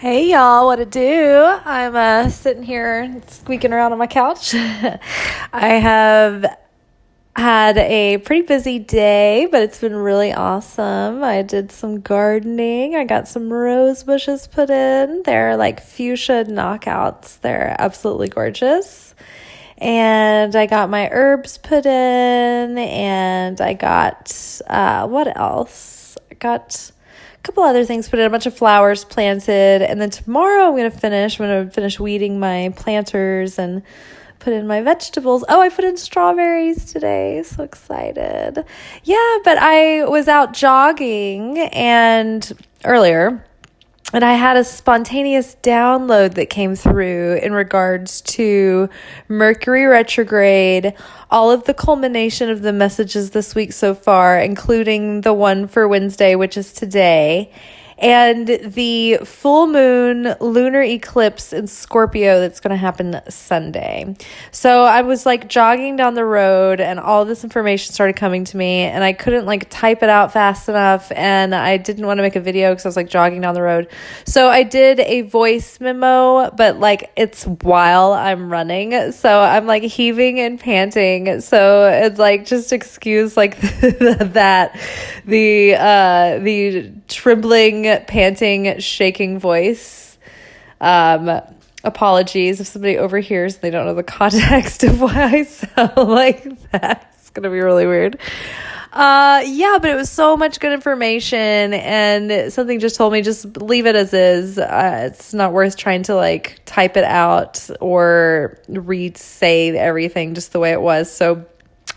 Hey y'all, what it do? I'm sitting here squeaking around on my couch. I have had a pretty busy day, but it's been really awesome. I did some gardening. I got some rose bushes put in. They're like fuchsia knockouts. They're absolutely gorgeous. And I got my herbs put in, and I got, what else? I got couple other things put in, a bunch of flowers planted, and then tomorrow I'm gonna finish weeding my planters and put in my vegetables. I put in strawberries today, so excited. Yeah, but I was out jogging earlier, and I had a spontaneous download that came through in regards to Mercury Retrograde, all of the culmination of the messages this week so far, including the one for Wednesday, which is today, and the full moon lunar eclipse in Scorpio that's going to happen Sunday. So I was like jogging down the road, and all this information started coming to me, and I couldn't like type it out fast enough, and I didn't want to make a video because I was like jogging down the road. So I did a voice memo, but like it's while I'm running, so I'm like heaving and panting. So it's like just excuse like that the trembling, panting, shaking voice. Apologies if somebody overhears and they don't know the context of why I sound like that. It's gonna be really weird. Yeah, but it was so much good information, and something just told me just leave it as is. It's not worth trying to like type it out or re-say everything just the way it was. So,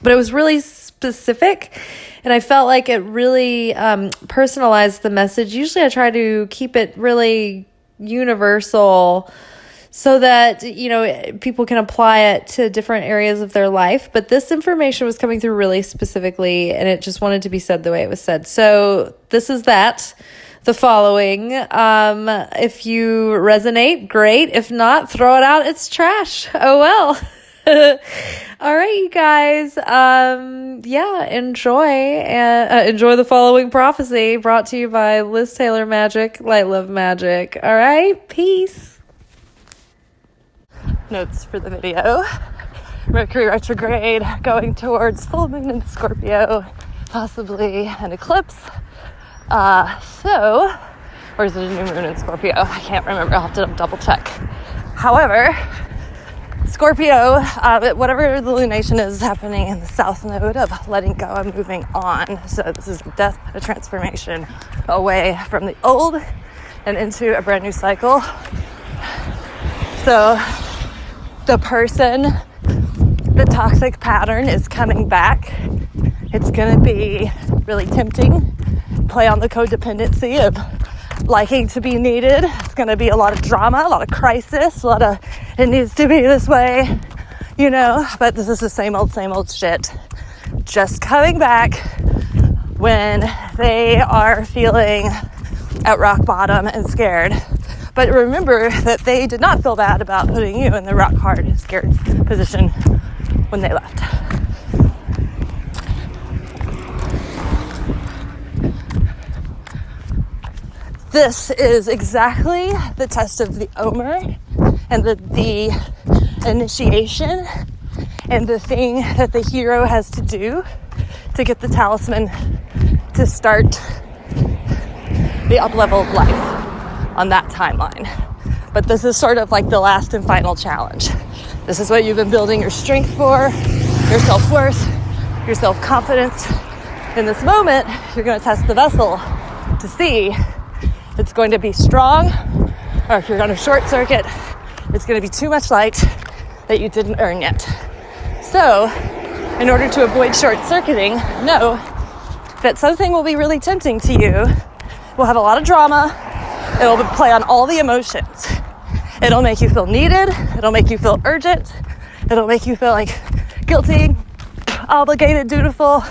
but it was really specific, and I felt like it really personalized the message. Usually I try to keep it really universal so that, you know, people can apply it to different areas of their life. But this information was coming through really specifically, and it just wanted to be said the way it was said. So this is that. The following. If you resonate, great. If not, throw it out. It's trash. Oh well. All right, you guys. Enjoy the following prophecy, brought to you by Liz Taylor Magick, Light Love Magic. All right, peace. Notes for the video. Mercury retrograde, going towards full moon in Scorpio, possibly an eclipse. Or is it a new moon in Scorpio? I can't remember. I'll have to double check. However, Scorpio, whatever the lunation is happening in the south node of letting go and moving on. So this is a death, a transformation away from the old and into a brand new cycle. So the toxic pattern is coming back. It's going to be really tempting. Play on the codependency of liking to be needed. It's going to be a lot of drama, a lot of crisis, a lot of it needs to be this way, you know, but this is the same old shit. Just coming back when they are feeling at rock bottom and scared. But remember that they did not feel bad about putting you in the rock hard, scared position when they left. This is exactly the test of the Omer and the initiation and the thing that the hero has to do to get the talisman to start the up-level of life on that timeline. But this is sort of like the last and final challenge. This is what you've been building your strength for, your self-worth, your self-confidence. In this moment, you're going to test the vessel to see if it's going to be strong, or if you're going to short circuit, it's going to be too much light that you didn't earn yet. So, in order to avoid short circuiting, know that something will be really tempting to you. We'll have a lot of drama. It'll play on all the emotions. It'll make you feel needed. It'll make you feel urgent. It'll make you feel like guilty, obligated, dutiful,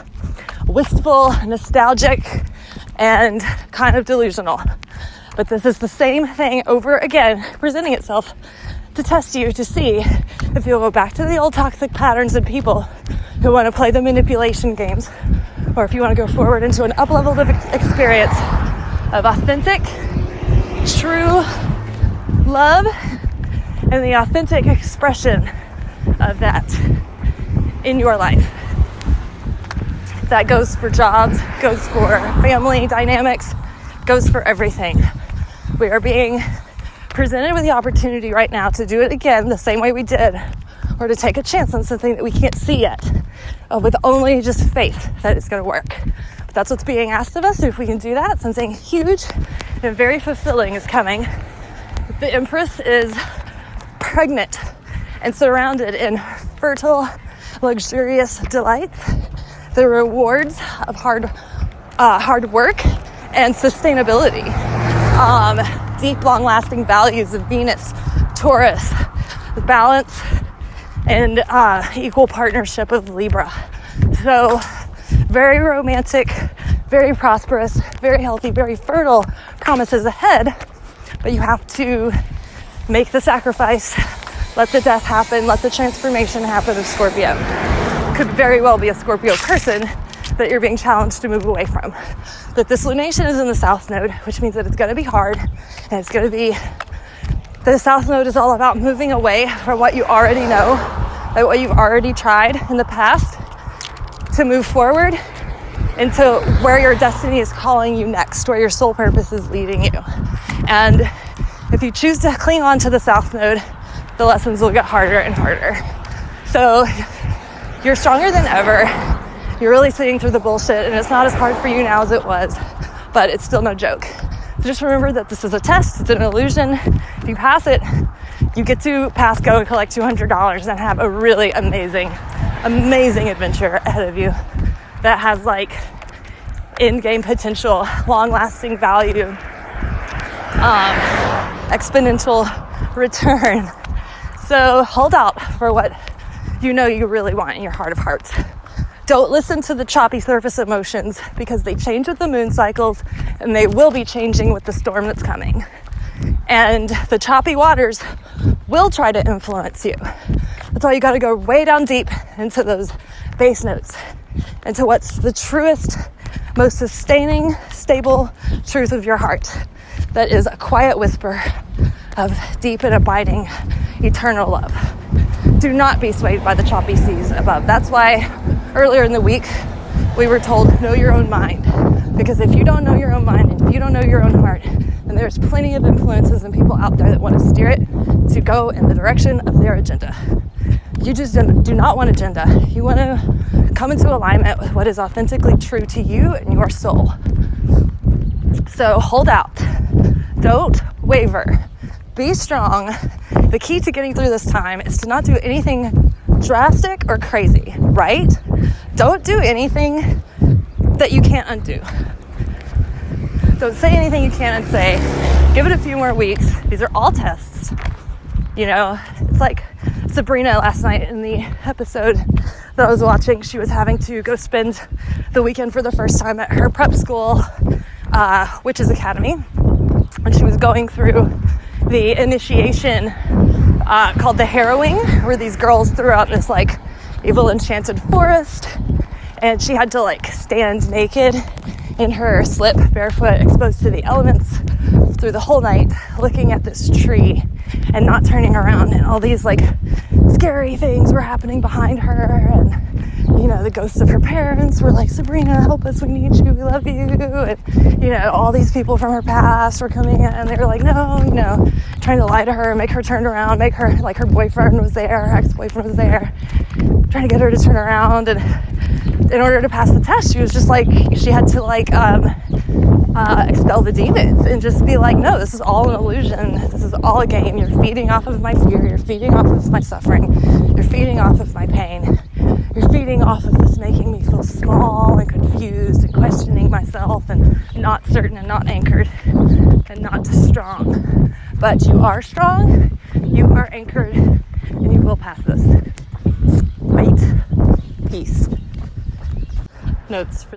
wistful, nostalgic, and kind of delusional. But this is the same thing over again, presenting itself to test you, to see if you'll go back to the old toxic patterns and people who want to play the manipulation games, or if you want to go forward into an up-leveled experience of authentic, true love and the authentic expression of that in your life. That goes for jobs, goes for family dynamics, goes for everything. We are being presented with the opportunity right now to do it again the same way we did, or to take a chance on something that we can't see yet, with only just faith that it's going to work. But that's what's being asked of us. So if we can do that, something huge and very fulfilling is coming. The Empress is pregnant and surrounded in fertile, luxurious delights. The rewards of hard work and sustainability. Deep, long-lasting values of Venus, Taurus, balance, and equal partnership of Libra. So very romantic, very prosperous, very healthy, very fertile promises ahead. But you have to make the sacrifice, let the death happen, let the transformation happen of Scorpio. Could very well be a Scorpio person that you're being challenged to move away from. But this lunation is in the South Node, which means that it's going to be hard, and it's going to be, the South Node is all about moving away from what you already know, like what you've already tried in the past, to move forward into where your destiny is calling you next, where your soul purpose is leading you. And if you choose to cling on to the South Node, the lessons will get harder and harder. So you're stronger than ever. You're really sitting through the bullshit, and it's not as hard for you now as it was, but it's still no joke. So just remember that this is a test. It's an illusion. If you pass it, you get to pass go and collect $200 and have a really amazing adventure ahead of you that has like in-game potential, long-lasting value, exponential return. So hold out for what you know you really want in your heart of hearts. Don't listen to the choppy surface emotions, because they change with the moon cycles, and they will be changing with the storm that's coming. And the choppy waters will try to influence you. That's why you got to go way down deep into those base notes, into what's the truest, most sustaining, stable truth of your heart. That is a quiet whisper of deep and abiding eternal love. Do not be swayed by the choppy seas above. That's why earlier in the week we were told, know your own mind. Because if you don't know your own mind, and if you don't know your own heart, then there's plenty of influences and people out there that want to steer it to go in the direction of their agenda. You just do not want agenda. You want to come into alignment with what is authentically true to you and your soul. So hold out. Don't waver. Be strong. The key to getting through this time is to not do anything drastic or crazy, right? Don't do anything that you can't undo. Don't say anything you can't unsay. Give it a few more weeks. These are all tests. You know, it's like Sabrina last night in the episode that I was watching. She was having to go spend the weekend for the first time at her prep school, Witches Academy. And she was going through the initiation called the harrowing, where these girls threw out this like evil enchanted forest, and she had to like stand naked in her slip, barefoot, exposed to the elements through the whole night, looking at this tree and not turning around. And all these like scary things were happening behind her, and you know, the ghosts of her parents were like, Sabrina, help us, we need you, we love you. And you know, all these people from her past were coming in, and they were like, no, you know, trying to lie to her, make her turn around, make her, like, her boyfriend was there, her ex-boyfriend was there, trying to get her to turn around. And in order to pass the test, she was just like, she had to like expel the demons and just be like, no, this is all an illusion, this is all a game. You're feeding off of my fear, you're feeding off of my suffering, you're feeding off of my pain, you're feeding off of this making me feel small and confused and questioning myself and not certain and not anchored and not strong. But you are strong, you are anchored, and you will pass this. Wait. Peace. Notes for